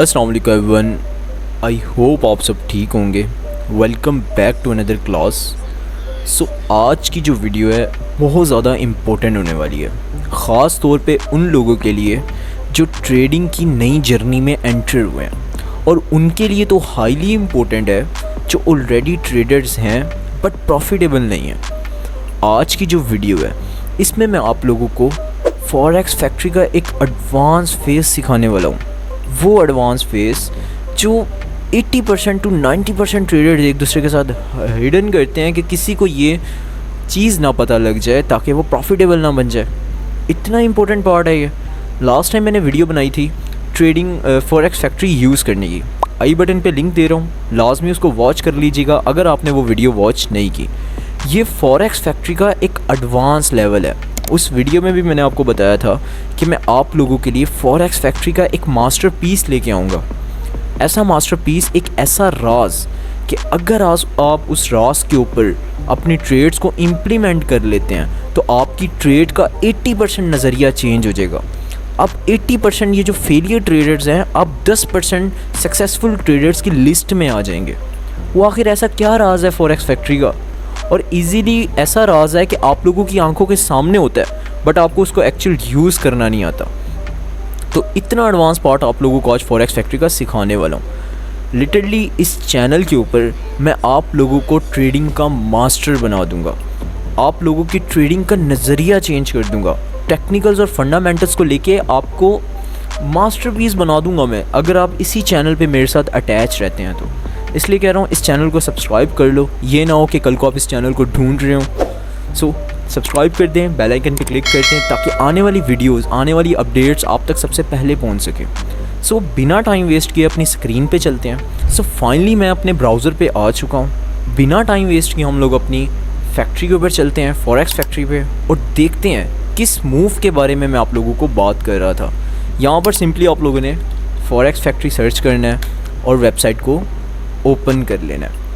अस्सलाम वालेकुम everyone, I hope आप सब ठीक होंगे। Welcome back to another class. So आज की जो वीडियो है बहुत ज़्यादा इम्पोर्टेंट होने वाली है, ख़ास तौर पे उन लोगों के लिए जो ट्रेडिंग की नई जर्नी में एंटर हुए हैं, और उनके लिए तो हाईली इम्पोर्टेंट है जो ऑलरेडी ट्रेडर्स हैं बट प्रॉफिटेबल नहीं हैं। आज की जो वीडियो है इसमें मैं आप लोगों को फॉरेक्स फैक्ट्री का एक एडवांस फेस सिखाने वाला हूँ। वो एडवांस फेस जो 80% टू 90% ट्रेडर्स एक दूसरे के साथ हिडन करते हैं कि किसी को ये चीज़ ना पता लग जाए ताकि वो प्रॉफिटेबल ना बन जाए। इतना इंपॉर्टेंट पार्ट है ये। लास्ट टाइम मैंने वीडियो बनाई थी ट्रेडिंग फॉरेक्स फैक्ट्री यूज़ करने की, आई बटन पे लिंक दे रहा हूँ, लाजमी उसको वॉच कर लीजिएगा अगर आपने वो वीडियो वॉच नहीं की। ये फॉरेक्स फैक्ट्री का एक एडवांस लेवल है। उस वीडियो में भी मैंने आपको बताया था कि मैं आप लोगों के लिए फॉरेक्स फैक्ट्री का एक मास्टरपीस लेके आऊँगा। ऐसा मास्टरपीस, एक ऐसा राज कि अगर आज आप उस राज के ऊपर अपनी ट्रेड्स को इम्प्लीमेंट कर लेते हैं तो आपकी ट्रेड का 80% नज़रिया चेंज हो जाएगा। अब 80% ये जो फेलियर ट्रेडर्स हैं, अब 10% सक्सेसफुल ट्रेडर्स की लिस्ट में आ जाएंगे। वो आखिर ऐसा क्या राज है फॉरेक्स फैक्ट्री का? और इजीली ऐसा राज है कि आप लोगों की आंखों के सामने होता है बट आपको उसको एक्चुअल यूज़ करना नहीं आता। तो इतना एडवांस पार्ट आप लोगों को आज फॉरेक्स फैक्ट्री का सिखाने वाला हूँ। लिटरली इस चैनल के ऊपर मैं आप लोगों को ट्रेडिंग का मास्टर बना दूँगा, आप लोगों की ट्रेडिंग का नज़रिया चेंज कर दूँगा, टेक्निकल्स और फंडामेंटल्स को लेके आपको मास्टरपीस बना दूँगा मैं, अगर आप इसी चैनल पे मेरे साथ अटैच रहते हैं तो। इसलिए कह रहा हूँ इस चैनल को सब्सक्राइब कर लो, ये ना हो कि कल को आप इस चैनल को ढूंढ रहे हो। सो सब्सक्राइब कर दें, बेल आइकन पे क्लिक कर दें ताकि आने वाली वीडियोस, आने वाली अपडेट्स आप तक सबसे पहले पहुँच सके। सो बिना टाइम वेस्ट किए अपनी स्क्रीन पे चलते हैं। सो फाइनली मैं अपने ब्राउज़र पे आ चुका हूँ। बिना टाइम वेस्ट किए हम लोग अपनी फैक्ट्री के ऊपर चलते हैं, फॉरेक्स फैक्ट्री पे, और देखते हैं किस मूव के बारे में मैं आप लोगों को बात कर रहा था। यहाँ पर सिंपली आप लोगों ने फॉरेक्स फैक्ट्री सर्च करना है और वेबसाइट को ओपन कर लेना है।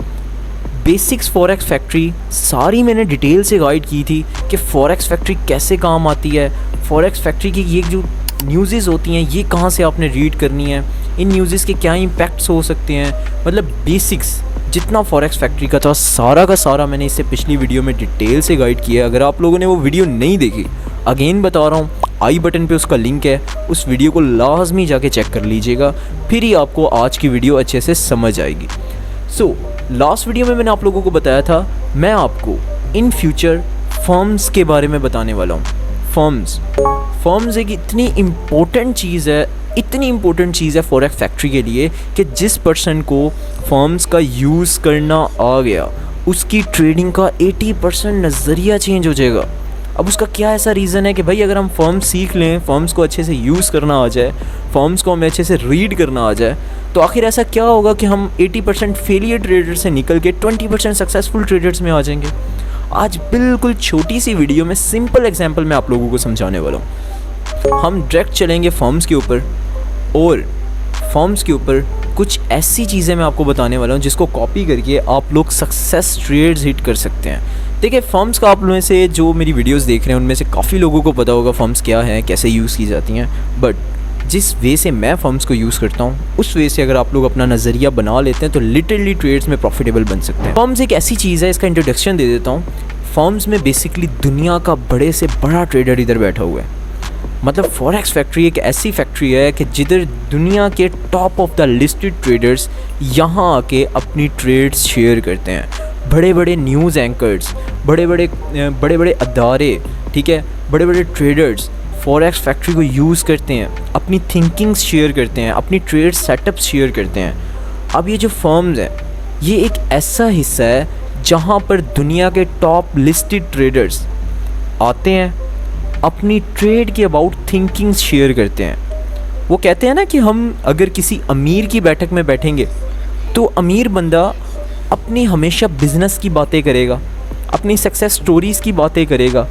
बेसिक्स फॉरेक्स फैक्ट्री सारी मैंने डिटेल से गाइड की थी कि फॉरेक्स फैक्ट्री कैसे काम आती है, फॉरेक्स फैक्ट्री की ये जो न्यूज़ होती हैं ये कहाँ से आपने रीड करनी है, इन न्यूज़ के क्या इम्पैक्ट्स हो सकते हैं, मतलब बेसिक्स जितना फॉरेक्स फैक्ट्री का था सारा का सारा मैंने इससे पिछली वीडियो में डिटेल से गाइड किया है। अगर आप लोगों ने वो वीडियो नहीं देखी, अगेन बता रहा हूँ, आई बटन पे उसका लिंक है, उस वीडियो को लाजमी जाके चेक कर लीजिएगा, फिर ही आपको आज की वीडियो अच्छे से समझ आएगी। सो लास्ट वीडियो में मैंने आप लोगों को बताया था मैं आपको इन फ्यूचर फर्म्स के बारे में बताने वाला हूँ। फर्म्स एक इतनी इम्पोर्टेंट चीज़ है, इतनी इम्पोर्टेंट चीज़ है फॉरेक्स फैक्ट्री के लिए कि जिस पर्सन को फर्म्स का यूज़ करना आ गया उसकी ट्रेडिंग का 80% नज़रिया चेंज हो जाएगा। अब उसका क्या ऐसा रीज़न है कि भाई अगर हम फर्म्स सीख लें, फर्म्स को अच्छे से यूज़ करना आ जाए, फर्म्स को हमें अच्छे से रीड करना आ जाए, तो आखिर ऐसा क्या होगा कि हम 80% फेलियर ट्रेडर से निकल के 20% सक्सेसफुल ट्रेडर्स में आ जाएंगे। आज बिल्कुल छोटी सी वीडियो में सिंपल एग्जांपल मैं आप लोगों को समझाने वाला हूँ। हम डायरेक्ट चलेंगे फर्म्स के ऊपर, और फर्म्स के ऊपर कुछ ऐसी चीज़ें मैं आपको बताने वाला हूँ जिसको कॉपी करके आप लोग सक्सेस ट्रेड्स हिट कर सकते हैं। देखिए फर्म्स का आप लोगों से जो मेरी वीडियोस देख रहे हैं उनमें से काफ़ी लोगों को पता होगा फर्म्स क्या हैं, कैसे यूज़ की जाती हैं, बट जिस वे से मैं फर्म्स को यूज़ करता हूँ उस वे से अगर आप लोग अपना नज़रिया बना लेते हैं तो लिटरली ट्रेड्स में प्रॉफिटेबल बन सकते हैं। फर्म्स एक ऐसी चीज़ है, इसका इंट्रोडक्शन दे देता हूँ। फर्म्स में बेसिकली दुनिया का बड़े से बड़ा ट्रेडर इधर बैठा हुआ है। मतलब फॉरेक्स फैक्ट्री एक ऐसी फैक्ट्री है कि जिधर दुनिया के top of the listed traders यहाँ आके अपनी ट्रेड्स शेयर करते हैं। बड़े बड़े न्यूज़ एंकर्स, बड़े बड़े अदारे, ठीक है, बड़े बड़े ट्रेडर्स फॉरेक्स फैक्ट्री को यूज़ करते हैं, अपनी थिंकिंग्स शेयर करते हैं, अपनी ट्रेड सेटअप्स शेयर करते हैं। अब ये जो फर्म्स हैं ये एक ऐसा हिस्सा है जहाँ पर दुनिया के टॉप लिस्टेड ट्रेडर्स आते हैं, अपनी ट्रेड के अबाउट थिंकिंग्स शेयर करते हैं। वो कहते हैं ना कि हम अगर किसी अमीर की बैठक में बैठेंगे तो अमीर बंदा अपनी हमेशा बिज़नेस की बातें करेगा, अपनी सक्सेस स्टोरीज़ की बातें करेगा,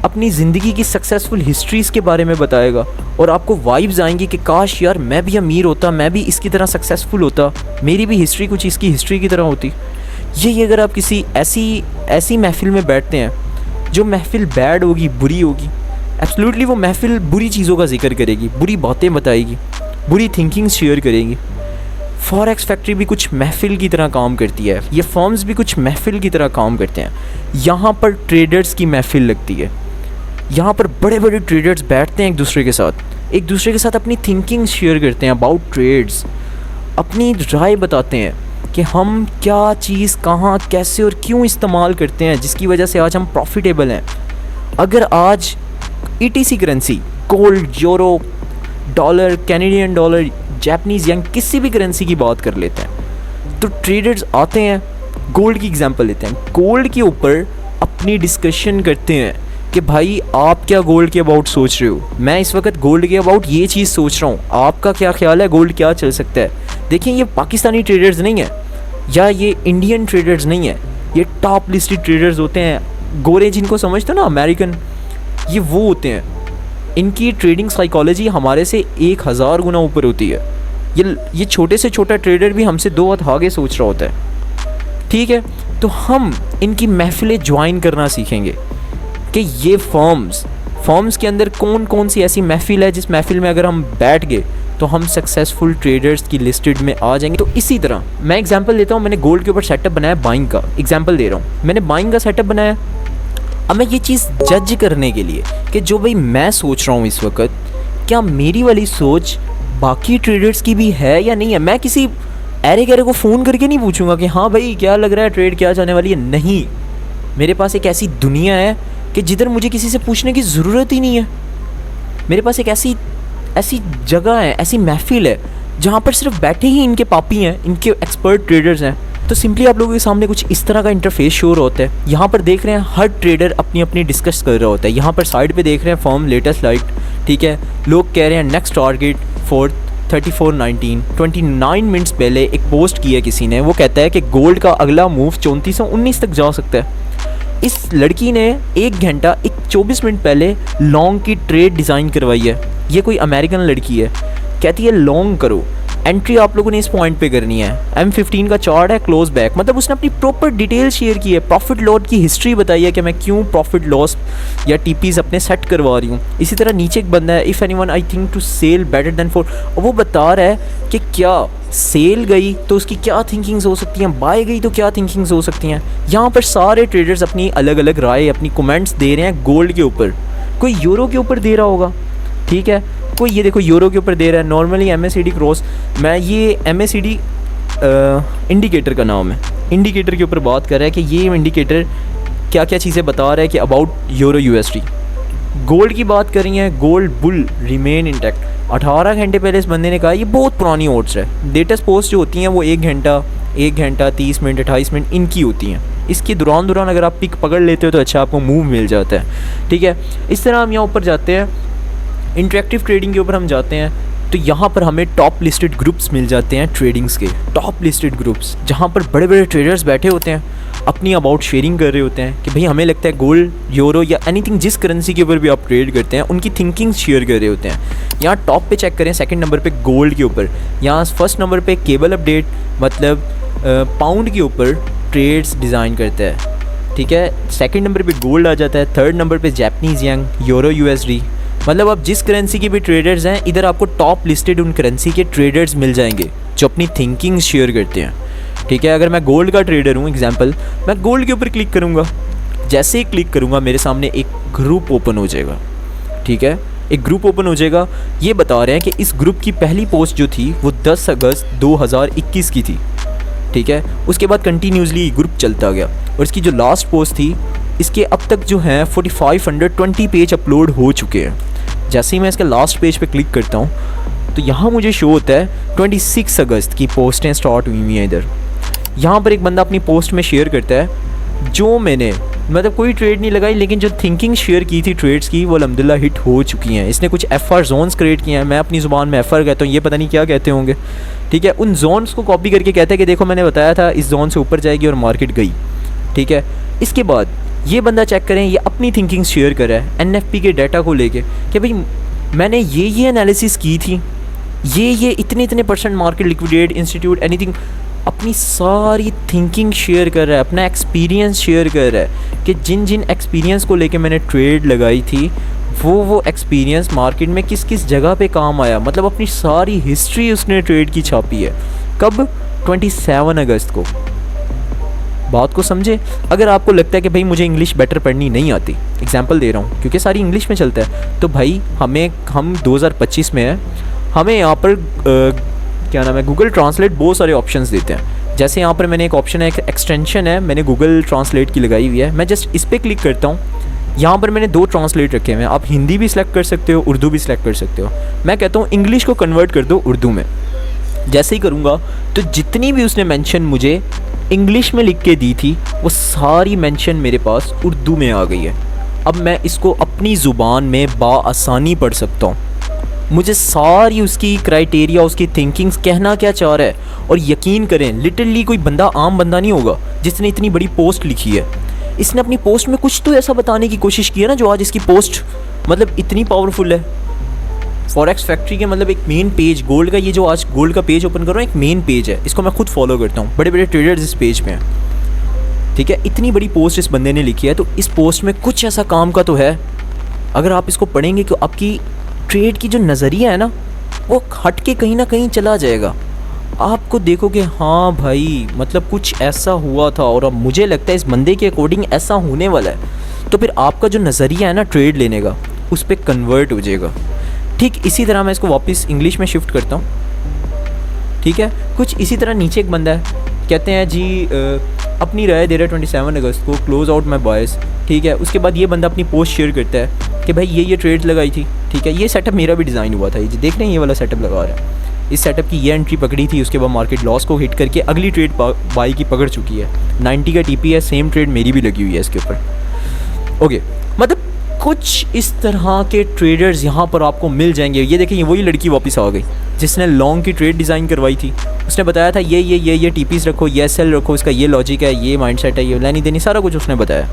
अपनी ज़िंदगी की सक्सेसफुल हिस्ट्रीज़ के बारे में बताएगा, और आपको वाइब्स आएंगी कि काश यार मैं भी अमीर होता, मैं भी इसकी तरह सक्सेसफुल होता, मेरी भी हिस्ट्री कुछ इसकी हिस्ट्री की तरह होती। यही अगर आप किसी ऐसी महफिल में बैठते हैं जो महफिल बैड होगी, बुरी होगी, एब्सोल्युटली वो महफिल बुरी चीज़ों का जिक्र करेगी, बुरी बातें बताएगी, बुरी थिंकिंग शेयर करेंगी। फॉरेक्स फैक्ट्री भी कुछ महफिल की तरह काम करती है, ये फर्म्स भी कुछ महफिल की तरह काम करते हैं। यहाँ पर ट्रेडर्स की महफिल लगती है, यहाँ पर बड़े बड़े ट्रेडर्स बैठते हैं एक दूसरे के साथ अपनी थिंकिंग शेयर करते हैं अबाउट ट्रेड्स, अपनी राय बताते हैं कि हम क्या चीज़ कहाँ कैसे और क्यों इस्तेमाल करते हैं जिसकी वजह से आज हम प्रॉफिटेबल हैं। अगर आज ETC currency, gold, euro, dollar, Canadian dollar, Japanese yen, किसी भी करेंसी की बात कर लेते हैं तो ट्रेडर्स आते हैं, गोल्ड की एग्जांपल लेते हैं, गोल्ड के ऊपर अपनी डिस्कशन करते हैं कि भाई आप क्या गोल्ड के अबाउट सोच रहे हो, मैं इस वक्त गोल्ड के अबाउट ये चीज़ सोच रहा हूँ, आपका क्या ख्याल है, गोल्ड क्या चल सकता है। देखिए ये पाकिस्तानी ट्रेडर्स नहीं है या ये इंडियन ट्रेडर्स नहीं है, ये टॉप लिस्टेड ट्रेडर्स होते हैं, गोरे जिनको समझते हो ना, अमेरिकन, ये वो होते हैं। इनकी ट्रेडिंग साइकोलॉजी हमारे से 1000 गुना ऊपर होती है। ये छोटे से छोटा ट्रेडर भी हमसे 2 हाथ आगे सोच रहा होता है। ठीक है, तो हम इनकी महफिलें ज्वाइन करना सीखेंगे कि ये फॉर्म्स के अंदर कौन कौन सी ऐसी महफिल है जिस महफिल में अगर हम बैठ गए तो हम सक्सेसफुल ट्रेडर्स की लिस्टेड में आ जाएंगे। तो इसी तरह मैं एग्जांपल लेता हूँ, मैंने गोल्ड के ऊपर सेटअप बनाया, बाइंग का एग्जांपल दे रहा हूँ, मैंने बाइंग का सेटअप बनाया। अब मैं ये चीज़ जज करने के लिए कि जो भाई मैं सोच रहा हूँ इस वक्त, क्या मेरी वाली सोच बाकी ट्रेडर्स की भी है या नहीं है। मैं किसी ऐरे गैरे को फ़ोन करके नहीं पूछूंगा कि हाँ भाई क्या लग रहा है, ट्रेड क्या जाने वाली है, नहीं। मेरे पास एक ऐसी दुनिया है कि जिधर मुझे किसी से पूछने की ज़रूरत ही नहीं है। मेरे पास एक ऐसी जगह है, ऐसी महफिल है जहाँ पर सिर्फ बैठे ही इनके पापी हैं, इनके एक्सपर्ट ट्रेडर्स हैं। तो सिंपली आप लोगों के सामने कुछ इस तरह का इंटरफेस शो होता है। यहाँ पर देख रहे हैं हर ट्रेडर अपनी अपनी डिस्कस कर रहा होता है। यहाँ पर साइड पे देख रहे हैं फर्म लेटेस्ट लाइट, ठीक है, लोग कह रहे हैं नेक्स्ट टारगेट 3419। 29 मिनट्स पहले एक पोस्ट की है किसी ने, वो कहता है कि गोल्ड का अगला मूव 3419 तक जा सकता है। इस लड़की ने 1 घंटा 24 मिनट पहले लॉन्ग की ट्रेड डिज़ाइन करवाई है। ये कोई अमेरिकन लड़की है, कहती है लॉन्ग करो, एंट्री आप लोगों ने इस पॉइंट पे करनी है। M15 का चार्ट है, क्लोज बैक, मतलब उसने अपनी प्रॉपर डिटेल शेयर की है, प्रॉफिट लॉस की हिस्ट्री बताई है कि मैं क्यों प्रॉफिट लॉस या TPs अपने सेट करवा रही हूँ। इसी तरह नीचे एक बंदा है, if anyone I think to sell better than 4, और वो बता रहा है कि क्या सेल गई तो उसकी क्या थिंकिंग्स हो सकती हैं, बाय गई तो क्या थिंकिंग्स हो सकती हैं। यहाँ पर सारे ट्रेडर्स अपनी अलग अलग राय, अपनी कमेंट्स दे रहे हैं गोल्ड के ऊपर। कोई यूरो के ऊपर दे रहा होगा, ठीक है, कोई ये देखो यूरो के ऊपर दे रहा है। नॉर्मली MACD क्रॉस, मैं ये MACD इंडिकेटर का नाम है, इंडिकेटर के ऊपर बात कर रहा है कि ये इंडिकेटर क्या क्या चीज़ें बता रहा है कि अबाउट यूरो USD। गोल्ड की बात कर रही हैं, गोल्ड बुल रिमेन इंटैक्ट। 18 घंटे पहले इस बंदे ने कहा, ये बहुत पुरानी ओट्स है, लेटेस्ट पोस्ट जो होती हैं वो 1 घंटा 30 मिनट 28 मिनट इनकी होती हैं। इसके दौरान अगर आप पिक पकड़ लेते हो तो अच्छा आपको मूव मिल जाता है, ठीक है। इस तरह हम यहाँ ऊपर जाते हैं, इंटरेक्टिव ट्रेडिंग के ऊपर हम जाते हैं, तो यहाँ पर हमें टॉप लिस्टेड ग्रुप्स मिल जाते हैं ट्रेडिंग्स के, टॉप लिस्टेड ग्रुप्स जहाँ पर बड़े बड़े ट्रेडर्स बैठे होते हैं, अपनी अबाउट शेयरिंग कर रहे होते हैं कि भाई हमें लगता है गोल्ड, यूरो या एनीथिंग जिस करेंसी के ऊपर भी आप ट्रेड करते हैं उनकी थिंकिंग शेयर कर रहे होते हैं। यहाँ टॉप पे चेक करें, सेकंड नंबर पे गोल्ड के ऊपर, यहाँ फर्स्ट नंबर पे केबल अपडेट, मतलब पाउंड के ऊपर ट्रेड्स डिज़ाइन करता है, ठीक है। सेकंड नंबर पे गोल्ड आ जाता है, थर्ड नंबर पे जापानीज़ येन, यूरो USD, मतलब अब जिस करेंसी के भी ट्रेडर्स हैं इधर आपको टॉप लिस्टेड उन करेंसी के ट्रेडर्स मिल जाएंगे जो अपनी थिंकिंग शेयर करते हैं, ठीक है। अगर मैं गोल्ड का ट्रेडर हूँ, एग्जांपल, मैं गोल्ड के ऊपर क्लिक करूँगा, जैसे ही क्लिक करूँगा मेरे सामने एक ग्रुप ओपन हो जाएगा, ठीक है, एक ग्रुप ओपन हो जाएगा। ये बता रहे हैं कि इस ग्रुप की पहली पोस्ट जो थी वो 10 अगस्त 2021 की थी, ठीक है। उसके बाद कंटिन्यूसली ग्रुप चलता गया और इसकी जो लास्ट पोस्ट थी, इसके अब तक जो हैं 4520 पेज अपलोड हो चुके हैं। जैसे ही मैं इसके लास्ट पेज पे क्लिक करता हूँ तो यहाँ मुझे शो होता है 26 अगस्त की पोस्टें स्टार्ट हुई हुई हैं इधर। यहाँ पर एक बंदा अपनी पोस्ट में शेयर करता है, जो मैंने मतलब कोई ट्रेड नहीं लगाई लेकिन जो थिंकिंग शेयर की थी ट्रेड्स की वो अल्हम्दुलिल्लाह हिट हो चुकी हैं। इसने कुछ FR जोन्स क्रिएट किए हैं, मैं अपनी ज़ुबान में FR कहता हूँ, ये पता नहीं क्या कहते होंगे, ठीक है। उन जोन्स को कॉपी करके कहता है कि देखो मैंने बताया था इस जोन से ऊपर जाएगी और मार्केट गई, ठीक है। इसके बाद ये बंदा चेक करें, ये अपनी थिंकिंग शेयर कर रहा है NFP के डाटा को लेके कि भाई मैंने ये एनालिसिस की थी, ये इतने % मार्केट लिक्विडेट इंस्टीट्यूट एनीथिंग, अपनी सारी थिंकिंग शेयर कर रहा है, अपना एक्सपीरियंस शेयर कर रहा है कि जिन एक्सपीरियंस को लेके मैंने ट्रेड लगाई थी वो एक्सपीरियंस मार्केट में किस किस जगह पे काम आया, मतलब अपनी सारी हिस्ट्री उसने ट्रेड की छापी है। कब? 27 अगस्त को। बात को समझे। अगर आपको लगता है कि भाई मुझे इंग्लिश बेटर पढ़नी नहीं आती, एग्जांपल दे रहा हूँ क्योंकि सारी इंग्लिश में चलता है, तो भाई हम 2025 में हैं, हमें यहाँ पर क्या नाम है, गूगल ट्रांसलेट बहुत सारे ऑप्शंस देते हैं। जैसे यहाँ पर मैंने एक ऑप्शन है, एक एक्सटेंशन है, मैंने गूगल ट्रांसलेट की लगाई हुई है, मैं जस्ट इस पर क्लिक करता हूँ। यहाँ पर मैंने 2 ट्रांसलेट रखे हुए हैं, आप हिंदी भी सिलेक्ट कर सकते हो, उर्दू भी सिलेक्ट कर सकते हो। मैं कहता हूँ इंग्लिश को कन्वर्ट कर दो उर्दू में। जैसे ही करूँगा तो जितनी भी उसने मेंशन मुझे इंग्लिश में लिख के दी थी वो सारी मेंशन मेरे पास उर्दू में आ गई है। अब मैं इसको अपनी ज़ुबान में बाआसानी पढ़ सकता हूँ। मुझे सारी उसकी क्राइटेरिया, उसकी थिंकिंग्स, कहना क्या चाह रहा है। और यकीन करें लिटरली कोई बंदा आम बंदा नहीं होगा जिसने इतनी बड़ी पोस्ट लिखी है। इसने अपनी पोस्ट में कुछ तो ऐसा बताने की कोशिश की है ना जो आज इसकी पोस्ट मतलब इतनी पावरफुल है। फॉरेक्स फैक्ट्री के मतलब एक मेन पेज गोल्ड का, ये जो आज गोल्ड का पेज ओपन कर रहा हूँ, एक मेन पेज है, इसको मैं खुद फॉलो करता हूँ, बड़े बड़े ट्रेडर्स इस पेज पे हैं। ठीक है, इतनी बड़ी पोस्ट इस बंदे ने लिखी है, तो इस पोस्ट में कुछ ऐसा काम का तो है। अगर आप इसको पढ़ेंगे तो आपकी ट्रेड की जो नज़रिया है ना वो हट के कहीं ना कहीं चला जाएगा। आपको देखो कि हाँ भाई मतलब कुछ ऐसा हुआ था और अब मुझे लगता है इस बंदे के अकॉर्डिंग ऐसा होने वाला है, तो फिर आपका जो नज़रिया है ना ट्रेड लेने का उस पर कन्वर्ट हो जाएगा। ठीक इसी तरह मैं इसको वापस इंग्लिश में शिफ्ट करता हूँ। ठीक है, कुछ इसी तरह नीचे एक बंदा है, कहते हैं जी अपनी राय दे रहा है 27 अगस्त को, क्लोज आउट माई बॉयज़। ठीक है, उसके बाद ये बंदा अपनी पोस्ट शेयर करता है कि भाई ये ट्रेड लगाई थी। ठीक है, ये सेटअप मेरा भी डिज़ाइन हुआ था, ये देख रहे हैं ये वाला सेटअप लगा रहा है। इस सेटअप की ये एंट्री पकड़ी थी, उसके बाद मार्केट लॉस को हिट करके अगली ट्रेड बाई की पकड़ चुकी है। 90 का टीपी है, सेम ट्रेड मेरी भी लगी हुई है इसके ऊपर। ओके, मतलब कुछ इस तरह के ट्रेडर्स यहाँ पर आपको मिल जाएंगे। ये देखिए वही लड़की वापस आ गई जिसने लॉन्ग की ट्रेड डिज़ाइन करवाई थी। उसने बताया था ये टीपीस रखो, ये सेल रखो, इसका ये लॉजिक है, ये माइंडसेट है, ये लेनी देनी, सारा कुछ उसने बताया।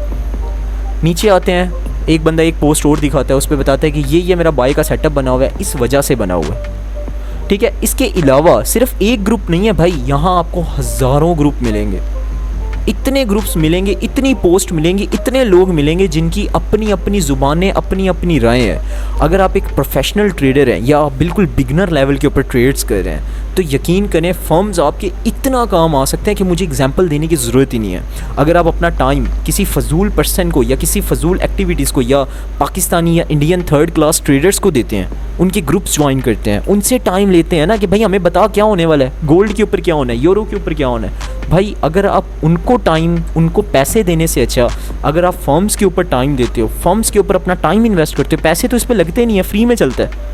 नीचे आते हैं, एक बंदा एक पोस्ट और दिखाता है, उस पर बताता है कि ये मेरा बाय का सेटअप बना हुआ है, इस वजह से बना हुआ है। ठीक है, इसके अलावा सिर्फ एक ग्रुप नहीं है भाई, यहाँ आपको हज़ारों ग्रुप मिलेंगे, इतने ग्रुप्स मिलेंगे, इतनी पोस्ट मिलेंगी, इतने लोग मिलेंगे जिनकी अपनी अपनी ज़ुबानें, अपनी अपनी राय हैं। अगर आप एक प्रोफेशनल ट्रेडर हैं या आप बिल्कुल बिगनर लेवल के ऊपर ट्रेड्स कर रहे हैं तो यकीन करें फर्म्स आपके इतना काम आ सकते हैं कि मुझे एग्जांपल देने की ज़रूरत ही नहीं है। अगर आप अपना टाइम किसी फजूल पर्सन को या किसी फजूल एक्टिविटीज़ को या पाकिस्तानी या इंडियन थर्ड क्लास ट्रेडर्स को देते हैं, उनके ग्रुप्स ज्वाइन करते हैं, उनसे टाइम लेते हैं ना कि भाई हमें बता क्या होने वाला है, गोल्ड के ऊपर क्या होना है, यूरो के ऊपर क्या होना है। भाई अगर आप उनको टाइम, उनको पैसे देने से अच्छा अगर आप फर्म्स के ऊपर टाइम देते हो, फर्म्स के ऊपर अपना टाइम इन्वेस्ट करते हो, पैसे तो इस पर लगते नहीं है, फ्री में चलता है,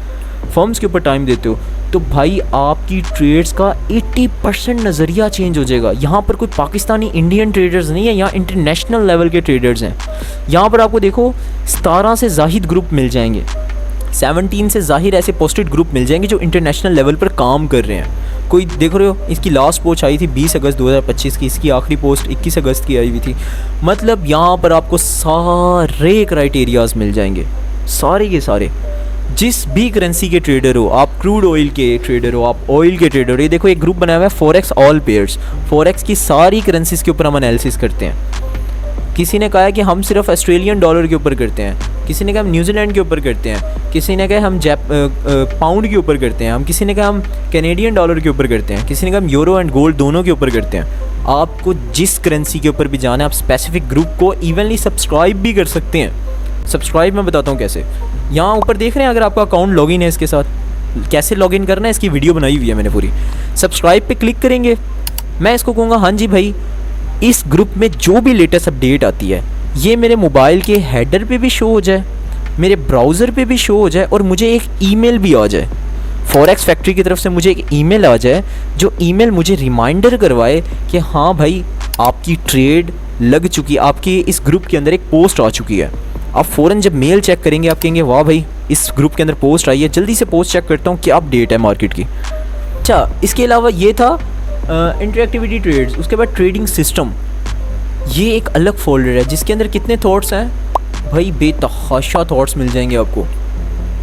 फर्म्स के ऊपर टाइम देते हो, तो भाई आपकी ट्रेड्स का 80% नज़रिया चेंज हो जाएगा। यहाँ पर कोई पाकिस्तानी इंडियन ट्रेडर्स नहीं है, यहाँ इंटरनेशनल लेवल के ट्रेडर्स हैं। यहाँ पर आपको देखो 17 से ज़ाहिद ग्रुप मिल जाएंगे, 17 से ज़ाहिर ऐसे पोस्टेड ग्रुप मिल जाएंगे जो इंटरनेशनल लेवल पर काम कर रहे हैं। कोई देख रहे हो, इसकी लास्ट पोस्ट आई थी 20 अगस्त 2025 की, इसकी आखिरी पोस्ट 21 अगस्त की आई हुई थी। मतलब यहाँ पर आपको सारे क्राइटेरियाज मिल जाएंगे, सारे के सारे। जिस भी करेंसी के ट्रेडर हो, आप क्रूड ऑयल के ट्रेडर हो, आप ऑयल के ट्रेडर हो, ये देखो एक ग्रुप बनाया हुआ है फॉरेक्स ऑल पेयर्स। फॉरेक्स की सारी करेंसीज के ऊपर हम एनालिसिस करते हैं। किसी ने कहा है कि हम सिर्फ ऑस्ट्रेलियन डॉलर के ऊपर करते हैं, किसी ने कहा हम न्यूजीलैंड के ऊपर करते हैं, किसी ने कहा हम पाउंड के ऊपर करते हैं, किसी ने कहा हम कैनेडियन डॉलर के ऊपर करते हैं, किसी ने कहा हम यूरो एंड गोल्ड दोनों के ऊपर करते हैं। आपको जिस करेंसी के ऊपर भी जाना है, आप स्पेसिफिक ग्रुप को इवनली सब्सक्राइब भी कर सकते हैं। सब्सक्राइब मैं बताता हूँ कैसे। यहाँ ऊपर देख रहे हैं, अगर आपका अकाउंट लॉगिन है इसके साथ, कैसे लॉगिन करना है इसकी वीडियो बनाई हुई है मैंने पूरी। सब्सक्राइब पे क्लिक करेंगे, मैं इसको कहूँगा हाँ जी भाई इस ग्रुप में जो भी लेटेस्ट अपडेट आती है ये मेरे मोबाइल के हेडर पे भी शो हो जाए, मेरे ब्राउज़र पे भी शो हो जाए, और मुझे एक ईमेल भी आ जाए फॉरेक्स फैक्ट्री की तरफ से, मुझे एक ईमेल आ जाए जो ईमेल मुझे रिमाइंडर करवाए कि हाँ भाई आपकी ट्रेड लग चुकी है, आपकी इस ग्रुप के अंदर एक पोस्ट आ चुकी है। आप फ़ौरन जब मेल चेक करेंगे आप कहेंगे वाह भाई इस ग्रुप के अंदर पोस्ट आई है, जल्दी से पोस्ट चेक करता हूँ क्या अपडेट है मार्केट की। अच्छा, इसके अलावा ये था इंटरएक्टिविटी ट्रेड्स। उसके बाद ट्रेडिंग सिस्टम, ये एक अलग फोल्डर है जिसके अंदर कितने थॉट्स हैं भाई, बेतहाशा थॉट्स मिल जाएंगे आपको।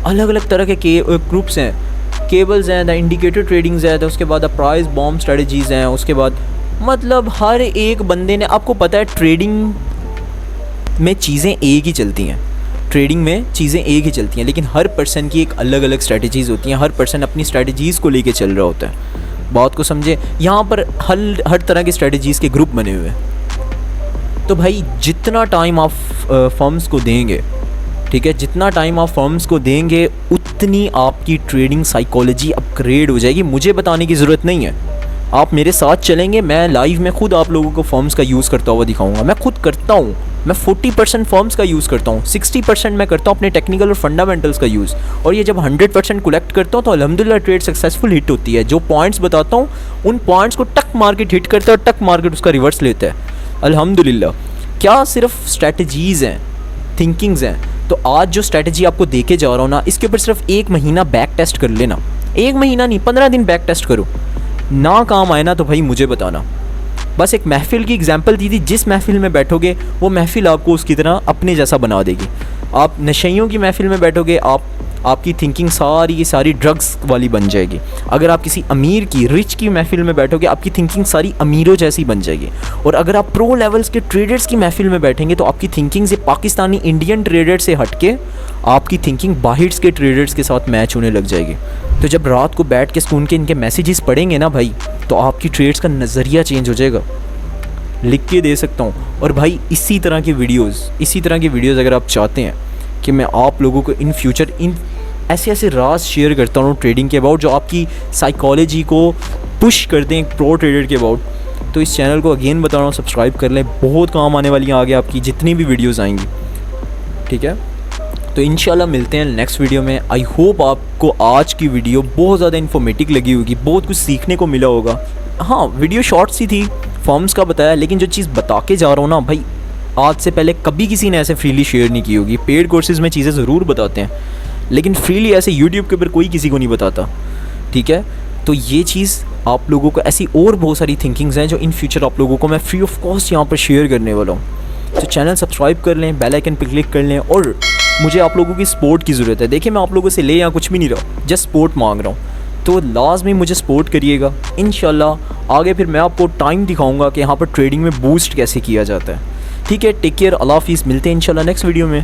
अलग अलग तरह के ग्रुप्स हैं, केबल्स हैं, द इंडिकेटर ट्रेडिंग्स है, उसके बाद प्राइस बॉम्ब स्ट्रेटजीज़ हैं, उसके बाद मतलब हर एक बंदे ने, आपको पता है ट्रेडिंग में चीज़ें एक ही चलती हैं, ट्रेडिंग में चीज़ें एक ही चलती हैं, लेकिन हर पर्सन की एक अलग अलग स्ट्रैटेजीज़ होती हैं, हर पर्सन अपनी स्ट्रैटेजीज़ को लेके चल रहा होता है। बात को समझे, यहाँ पर हर तरह की स्ट्रैटेजीज़ के ग्रुप बने हुए हैं। तो भाई जितना टाइम आप फर्म्स को देंगे, ठीक है, जितना टाइम आप फर्म्स को देंगे उतनी आपकी ट्रेडिंग साइकोलॉजी अपग्रेड हो जाएगी। मुझे बताने की ज़रूरत नहीं है, आप मेरे साथ चलेंगे, मैं लाइव में खुद आप लोगों को फर्म्स का यूज़ करता हुआ दिखाऊंगा। मैं खुद करता हूँ, मैं 40% फर्म्स का यूज़ करता हूँ, 60% मैं करता हूँ अपने टेक्निकल और फंडामेंटल्स का यूज़, और ये जब 100% कलेक्ट करता हूँ तो अल्हम्दुलिल्लाह ट्रेड सक्सेसफुल हिट होती है। जो पॉइंट्स बताता हूँ उन पॉइंट्स को टक मार्केट हिट करता है और टक मार्केट उसका रिवर्स लेता है अल्हम्दुलिल्लाह। क्या सिर्फ स्ट्रैटेजीज़ हैं, थिंकिंग्स हैं? तो आज जो स्ट्रैटेजी आपको देके जा रहा हूँ ना, इसके ऊपर सिर्फ 1 महीना बैक टेस्ट कर लेना। 1 महीना नहीं, 15 दिन बैक टेस्ट करो। ना काम आए ना तो भाई मुझे बताना। बस एक महफ़िल की एग्जांपल दी थी, जिस महफ़िल में बैठोगे वो महफ़िल आपको उसकी तरह अपने जैसा बना देगी। आप नशइयों की महफ़िल में बैठोगे, आपकी थिंकिंग सारी की सारी ड्रग्स वाली बन जाएगी। अगर आप किसी अमीर की, रिच की महफ़िल में बैठोगे, आपकी थिंकिंग सारी अमीरों जैसी बन जाएगी। और अगर आप प्रो लेवल्स के ट्रेडर्स की महफ़िल में बैठेंगे तो आपकी थिंकिंग से पाकिस्तानी इंडियन ट्रेडर से हटके आपकी थिंकिंग बाहर के ट्रेडर्स के साथ मैच होने लग जाएगी। तो जब रात को बैठ के सुन के इनके मैसेजेस पढ़ेंगे ना भाई, तो आपकी ट्रेड्स का नज़रिया चेंज हो जाएगा। लिख के दे सकता हूँ। और भाई इसी तरह की वीडियोज़ अगर आप चाहते हैं कि मैं आप लोगों को इन फ्यूचर इन ऐसे राज शेयर करता हूँ ट्रेडिंग के अबाउट, जो आपकी साइकोलॉजी को पुश कर दें प्रो ट्रेडर के अबाउट, तो इस चैनल को अगेन बता रहा हूँ सब्सक्राइब कर लें। बहुत काम आने वाली हैं आगे आपकी जितनी भी वीडियोज़ आएंगी, ठीक है। तो इंशाल्लाह मिलते हैं नेक्स्ट वीडियो में। आई होप आपको आज की वीडियो बहुत ज़्यादा इन्फॉर्मेटिव लगी होगी, बहुत कुछ सीखने को मिला होगा। हाँ, वीडियो शॉर्ट सी थी, फॉर्म्स का बताया, लेकिन जो चीज़ बता के जा रहा हूँ ना भाई, आज से पहले कभी किसी ने ऐसे फ्रीली शेयर नहीं की होगी। पेड कोर्सेज में चीज़ें ज़रूर बताते हैं, लेकिन फ्रीली ऐसे यूट्यूब के ऊपर कोई किसी को नहीं बताता, ठीक है। तो ये चीज़ आप लोगों को, ऐसी और बहुत सारी थिंकिंग्स हैं जो इन फ्यूचर आप लोगों को मैं फ्री ऑफ कॉस्ट यहाँ पर शेयर करने वाला हूँ। तो चैनल सब्सक्राइब कर लें, बेल आइकन पर क्लिक कर लें, और मुझे आप लोगों की सपोर्ट की ज़रूरत है। देखिए मैं आप लोगों से ले यहाँ कुछ भी नहीं रहा, जस्ट सपोर्ट मांग रहा हूँ, तो लाज़मी मुझे सपोर्ट करिएगा। इंशाल्लाह आगे फिर मैं आपको टाइम दिखाऊंगा कि यहाँ पर ट्रेडिंग में बूस्ट कैसे किया जाता है, ठीक है। टेक केयर, अल्लाह हाफिज़, मिलते हैं इंशाल्लाह नेक्स्ट वीडियो में।